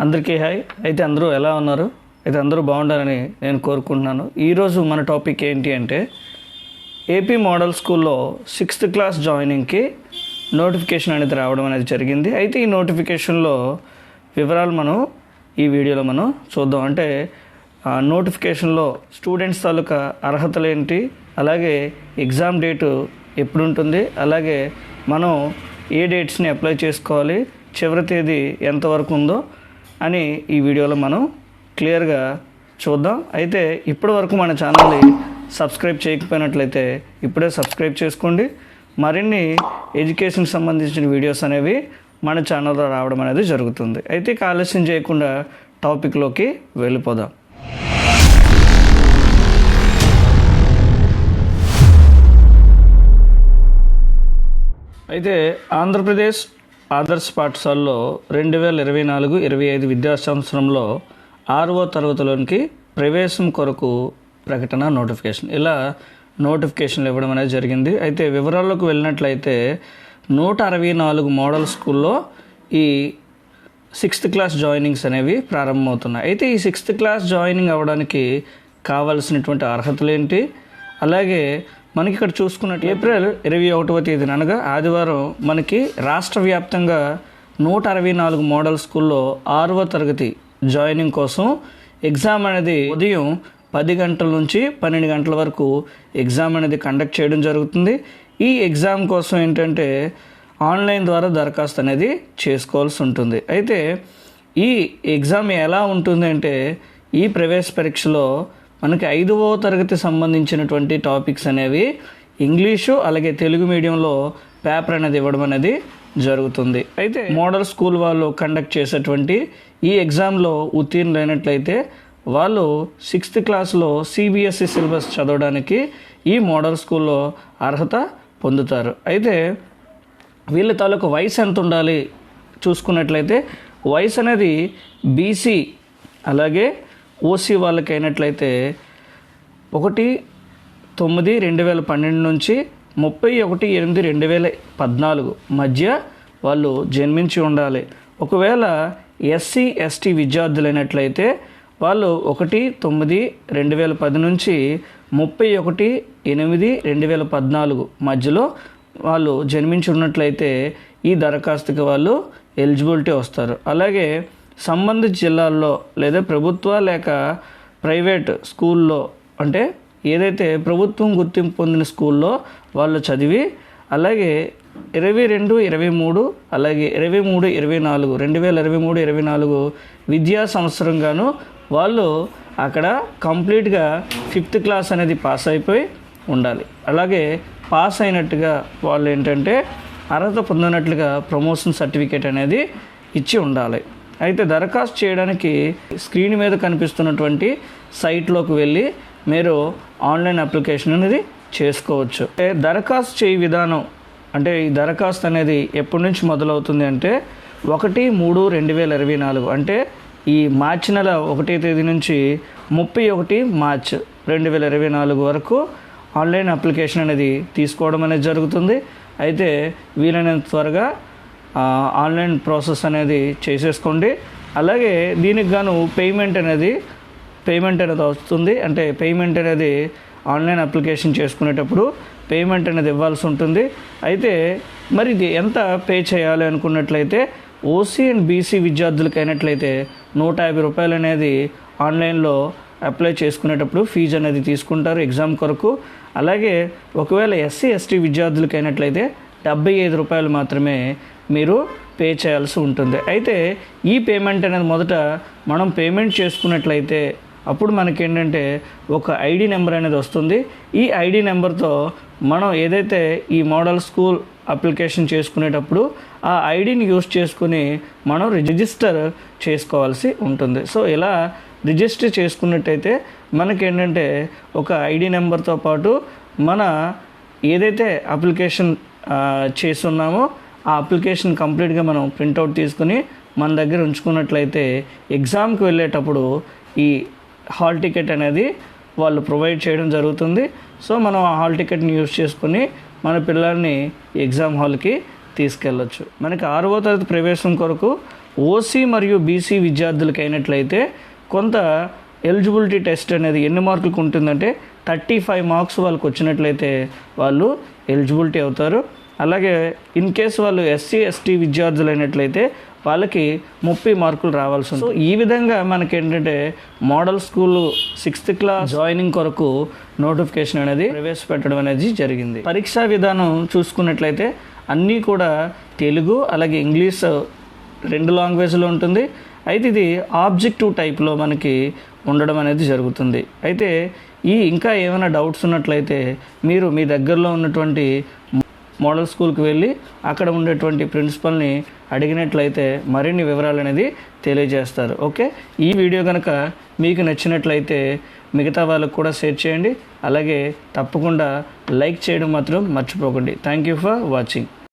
అందరికీ హాయ్. అయితే అందరూ ఎలా ఉన్నారు? అయితే అందరూ బాగుండాలని నేను కోరుకుంటున్నాను. ఈరోజు మన టాపిక్ ఏంటి అంటే ఏపీ మోడల్ స్కూల్లో 6th క్లాస్ జాయినింగ్కి నోటిఫికేషన్ అనేది రావడం అనేది జరిగింది. అయితే ఈ నోటిఫికేషన్లో వివరాలు మనం ఈ వీడియోలో మనం చూద్దాం. అంటే నోటిఫికేషన్లో స్టూడెంట్స్ తాలూకా అర్హతలు ఏంటి, అలాగే ఎగ్జామ్ డేటు ఎప్పుడు ఉంటుంది, అలాగే మనం ఏ డేట్స్ని అప్లై చేసుకోవాలి, చివరి తేదీ ఎంతవరకు ఉందో అని ఈ వీడియోలో మనం క్లియర్గా చూద్దాం. అయితే ఇప్పటి వరకు మన ఛానల్ని సబ్స్క్రైబ్ చేయకపోయినట్లయితే ఇప్పుడే సబ్స్క్రైబ్ చేసుకోండి. మరిన్ని ఎడ్యుకేషన్కి సంబంధించిన వీడియోస్ అనేవి మన ఛానల్లో రావడం అనేది జరుగుతుంది. అయితే ఆలస్యం చేయకుండా టాపిక్లోకి వెళ్ళిపోదాం. అయితే ఆంధ్రప్రదేశ్ ఆదర్శ పాఠశాలలో 2024-25 విద్యా సంవత్సరంలో 6వ తరగతిలోనికి ప్రవేశం కొరకు ప్రకటన నోటిఫికేషన్, ఇలా నోటిఫికేషన్లు ఇవ్వడం అనేది జరిగింది. అయితే వివరాల్లోకి వెళ్ళినట్లయితే 164 మోడల్ స్కూల్లో ఈ 6th క్లాస్ జాయినింగ్స్ అనేవి ప్రారంభమవుతున్నాయి. అయితే ఈ 6th క్లాస్ జాయినింగ్ అవ్వడానికి కావాల్సినటువంటి అర్హతలు ఏంటి, అలాగే మనకి ఇక్కడ చూసుకున్నట్టు ఏప్రిల్ 21వ తేదీన అనగా ఆదివారం మనకి రాష్ట్ర వ్యాప్తంగా 164 మోడల్ స్కూల్లో 6వ తరగతి జాయినింగ్ కోసం ఎగ్జామ్ అనేది ఉదయం 10 గంటల నుంచి 12 గంటల వరకు ఎగ్జామ్ అనేది కండక్ట్ చేయడం జరుగుతుంది. ఈ ఎగ్జామ్ కోసం ఏంటంటే ఆన్లైన్ ద్వారా దరఖాస్తు అనేది చేసుకోవాల్సి ఉంటుంది. అయితే ఈ ఎగ్జామ్ ఎలా ఉంటుంది అంటే ఈ ప్రవేశ పరీక్షలో మనకి 5వ తరగతి సంబంధించినటువంటి టాపిక్స్ అనేవి ఇంగ్లీషు అలాగే తెలుగు మీడియంలో పేపర్ అనేది ఇవ్వడం అనేది జరుగుతుంది. అయితే మోడల్ స్కూల్ వాళ్ళు కండక్ట్ చేసేటువంటి ఈ ఎగ్జామ్లో ఉత్తీర్ణులైనట్లయితే వాళ్ళు 6th క్లాస్లో CBSE సిలబస్ చదవడానికి ఈ మోడల్ స్కూల్లో అర్హత పొందుతారు. అయితే వీళ్ళ తాలూకు వయసు ఎంత ఉండాలి చూసుకున్నట్లయితే వయసు అనేది BC అలాగే OC వాళ్ళకి అయినట్లయితే 1/9/2012 నుంచి 31/8/2014 మధ్య వాళ్ళు జన్మించి ఉండాలి. ఒకవేళ SC ST విద్యార్థులైనట్లయితే వాళ్ళు 1/9/2010 నుంచి 31/8/2014 మధ్యలో వాళ్ళు జన్మించి ఉన్నట్లయితే ఈ దరఖాస్తుకి వాళ్ళు ఎలిజిబిలిటీ వస్తారు. అలాగే సంబంధిత జిల్లాల్లో లేదా ప్రభుత్వ లేక ప్రైవేట్ స్కూల్లో అంటే ఏదైతే ప్రభుత్వం గుర్తింపు పొందిన స్కూల్లో వాళ్ళు చదివి అలాగే 22-23 అలాగే 23-24 2023-24 విద్యా సంవత్సరంగాను వాళ్ళు అక్కడ కంప్లీట్గా 5th క్లాస్ అనేది పాస్ అయిపోయి ఉండాలి. అలాగే పాస్ అయినట్టుగా వాళ్ళు ఏంటంటే అర్హత పొందినట్లుగా ప్రమోషన్ సర్టిఫికేట్ అనేది ఇచ్చి ఉండాలి. అయితే దరఖాస్తు చేయడానికి స్క్రీన్ మీద కనిపిస్తున్నటువంటి సైట్లోకి వెళ్ళి మీరు ఆన్లైన్ అప్లికేషన్ అనేది చేసుకోవచ్చు. దరఖాస్తు చేయ విధానం అంటే ఈ దరఖాస్తు అనేది ఎప్పటి నుంచి మొదలవుతుంది అంటే 1/3/2024 అంటే ఈ మార్చి నెల 1వ తేదీ నుంచి 31 మార్చి 2024 వరకు ఆన్లైన్ అప్లికేషన్ అనేది తీసుకోవడం అనేది జరుగుతుంది. అయితే వీలైనంత త్వరగా ఆన్లైన్ ప్రాసెస్ అనేది చేసేసుకోండి. అలాగే దీనికి గాను పేమెంట్ అనేది వస్తుంది. అంటే పేమెంట్ అనేది ఆన్లైన్ అప్లికేషన్ చేసుకునేటప్పుడు పేమెంట్ అనేది ఇవ్వాల్సి ఉంటుంది. అయితే మరి ఇది ఎంత పే చేయాలి అనుకున్నట్లయితే OC అండ్ BC విద్యార్థులకు అయినట్లయితే 150 రూపాయలు అనేది ఆన్లైన్లో అప్లై చేసుకునేటప్పుడు ఫీజు అనేది తీసుకుంటారు ఎగ్జామ్ కొరకు. అలాగే ఒకవేళ SC ST విద్యార్థులకు అయినట్లయితే 75 రూపాయలు మాత్రమే మీరు పే చేయాల్సి ఉంటుంది. అయితే ఈ పేమెంట్ అనేది మొదట మనం పేమెంట్ చేసుకున్నట్లయితే అప్పుడు మనకేంటంటే ఒక ID నెంబర్ అనేది వస్తుంది. ఈ ID నెంబర్తో మనం ఏదైతే ఈ మోడల్ స్కూల్ అప్లికేషన్ చేసుకునేటప్పుడు ఆ ఐడిని యూస్ చేసుకుని మనం రిజిస్టర్ చేసుకోవాల్సి ఉంటుంది. సో ఇలా రిజిస్టర్ చేసుకున్నట్టయితే మనకేంటంటే ఒక ID నెంబర్తో పాటు మన ఏదైతే అప్లికేషన్ చేస్తున్నామో ఆ అప్లికేషన్ కంప్లీట్గా మనం ప్రింట్అవుట్ తీసుకుని మన దగ్గర ఉంచుకున్నట్లయితే ఎగ్జామ్కి వెళ్ళేటప్పుడు ఈ హాల్ టికెట్ అనేది వాళ్ళు ప్రొవైడ్ చేయడం జరుగుతుంది. సో మనం ఆ హాల్ టికెట్ని యూజ్ చేసుకుని మన పిల్లల్ని ఎగ్జామ్ హాల్కి తీసుకెళ్ళచ్చు. మనకి 6వ తరగతి ప్రవేశం కొరకు ఓసీ మరియు బీసీ విద్యార్థులకి అయినట్లయితే కొంత ఎలిజిబిలిటీ టెస్ట్ అనేది ఎన్ని మార్కులకు ఉంటుందంటే 35 మార్క్స్ వాళ్ళకి వచ్చినట్లయితే వాళ్ళు ఎలిజిబిలిటీ అవుతారు. అలాగే ఇన్ కేస్ వాళ్ళు ఎస్సీ ఎస్టీ విద్యార్థులు అయినట్లయితే వాళ్ళకి 30 మార్కులు రావాల్సి ఉంటుంది. సో ఈ విధంగా మనకి ఏంటంటే model school 6th class joining కొరకు నోటిఫికేషన్ అనేది ప్రవేశపెట్టడం అనేది జరిగింది. పరీక్షా విధానం చూసుకున్నట్లయితే అన్నీ కూడా తెలుగు అలాగే ఇంగ్లీష్ 2 లాంగ్వేజ్లో ఉంటుంది. అయితే ఇది ఆబ్జెక్టివ్ టైప్లో మనకి ఉండడం అనేది జరుగుతుంది. అయితే ఇంకా ఏమైనా డౌట్స్ ఉన్నట్లయితే మీరు మీ దగ్గరలో ఉన్నటువంటి మోడల్ స్కూల్కి వెళ్ళి అక్కడ ఉండేటువంటి ప్రిన్సిపల్ని అడిగినట్లయితే మరిన్ని వివరాలు అనేది తెలియజేస్తారు. ఓకే, ఈ వీడియో కనుక మీకు నచ్చినట్లయితే మిగతా వాళ్ళకు కూడా షేర్ చేయండి. అలాగే తప్పకుండా లైక్ చేయడం మాత్రం మర్చిపోకండి. Thank you for watching.